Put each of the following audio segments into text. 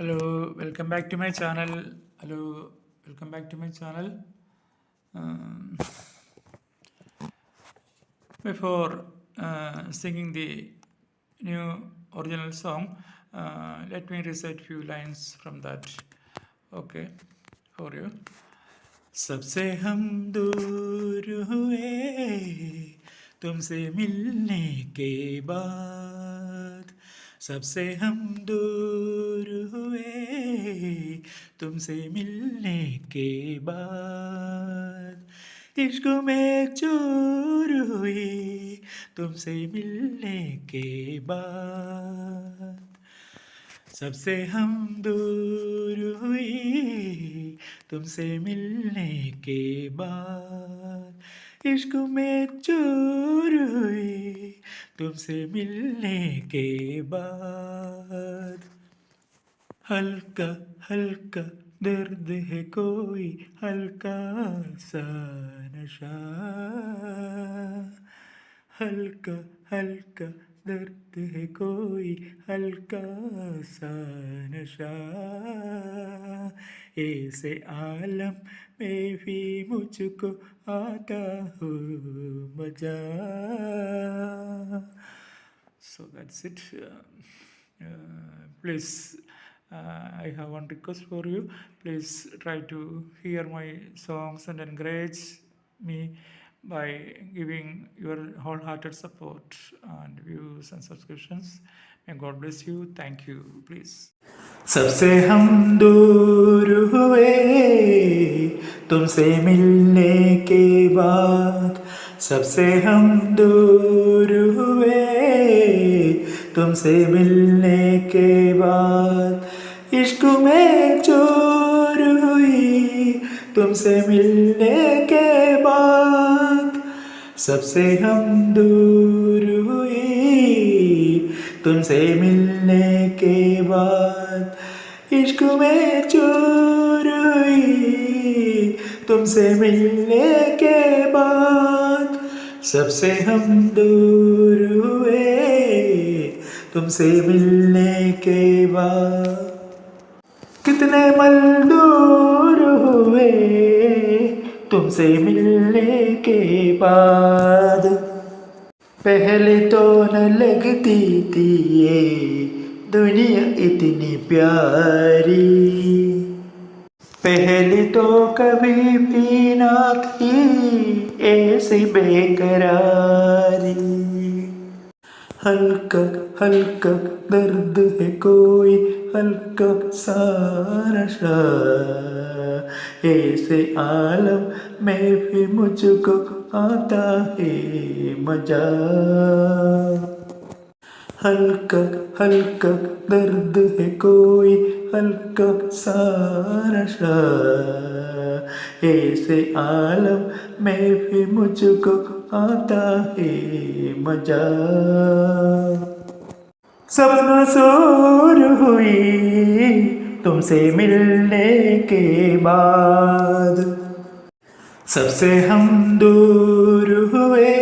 Hello, welcome back to my channel. Hello, welcome back to my channel. Um, Before singing the new original song, let me recite few lines from that. Okay, for you. सबसे हम दूर हुए तुमसे मिलने के बाद सबसे हम दूर हुए तुमसे मिलने के बाद इश्क में चूर हुई तुमसे मिलने के बाद सबसे हम दूर हुई तुमसे मिलने के बाद इश्क में चूर हुई तुमसे मिलने के बाद हल्का हल्का दर्द है कोई हल्का सा नशा हल्का हल्का दर्द है कोई हल्का सा नशा ऐसे आलम में भी मुझको आता हो मजा. So that's it. Please, I have one request for you. Please try to hear my songs and encourage me by giving your wholehearted support and views and subscriptions. May God bless you. Thank you. Please. सबसे हम दूर हुए तुमसे मिलने के बाद सबसे हम दूर हुए तुमसे मिलने के बाद इश्क में चूर हुई तुमसे मिलने के बाद सबसे हम दूर हुई तुमसे मिलने के बाद इश्क में चूर हुई तुमसे मिलने के बाद सबसे हम दूर हुए तुमसे मिलने के बाद कितने मल दूर हुए तुमसे मिलने के बाद पहले तो न लगती थी ये दुनिया इतनी प्यारी पहले तो कभी भी ना थी ऐसी बेकरारी हल्का हल्का दर्द है कोई हल्का सा नशा ऐसे आलम में भी मुझको आता है मजा हल्का हल्का दर्द है कोई हल्का सा नशा ऐसे आलम में भी मुझको आता है मजा सपना सोर हुई तुमसे मिलने के बाद सबसे हम दूर हुए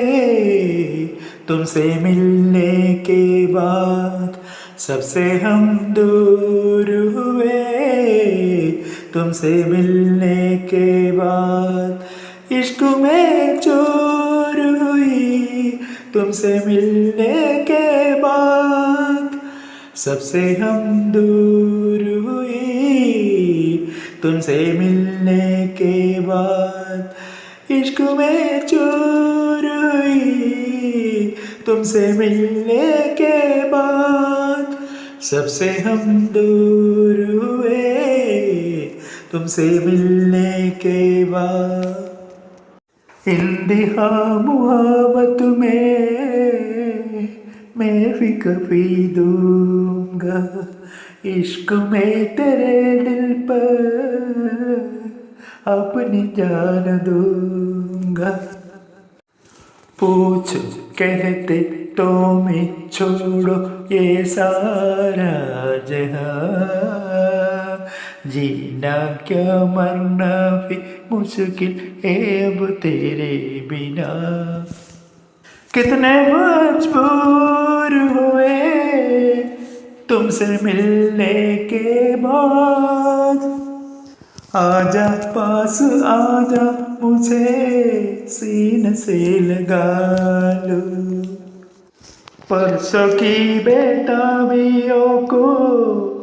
तुमसे मिलने के बाद सबसे हम दूर हुए तुमसे मिलने के बाद इश्क में चूर हुई तुमसे मिलने के बाद सबसे हम दूर हुई तुमसे मिलने के बाद इश्क में चूर हुई तुमसे मिलने के बाद सबसे हम दूर हुए तुमसे मिलने के बाद इंतहा मोहब्बत में मैं भी कभी दूंगा इश्क में तेरे दिल पर अपनी जान दूंगा पूछ कहते तो मैं छोड़ो ये सारा जहां जीना क्या मरना भी मुश्किल है अब तेरे बिना कितने मजबूर हुए तुमसे मिलने के बाद। आजा पास आजा, मुझे सीने से लगा लो, परसों की बेताबियों को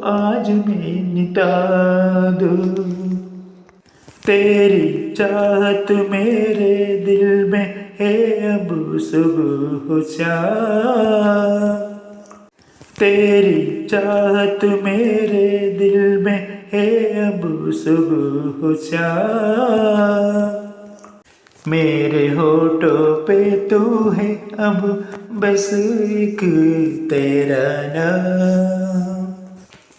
आज मैं मिटा दूं। तेरी चाहत मेरे दिल में है अब सुबह हो चाह। तेरी चाहत मेरे दिल में है अब सुबह हो चाह। मेरे होठों पे तू है अब बस एक तेरा नाम।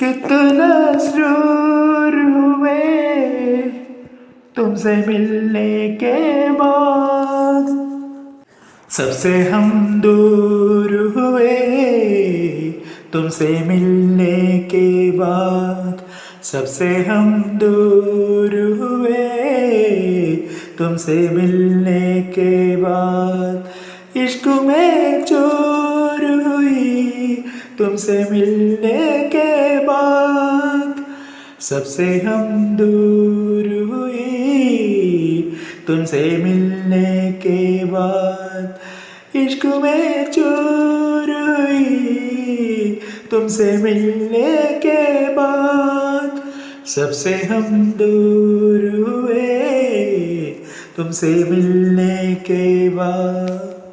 कितना सुरूर हुए तुमसे मिलने के बाद। सबसे हम दूर हुए तुमसे मिलने के बाद। सबसे हम दूर हुए तुमसे मिलने के बाद। इश्क में चोर हुई तुमसे मिलने के बाद। सबसे हम दूर हुई तुमसे मिलने के बाद। इश्क में चोर हुई तुमसे मिलने के बाद। सबसे हम दूर हुए तुमसे मिलने के बाद।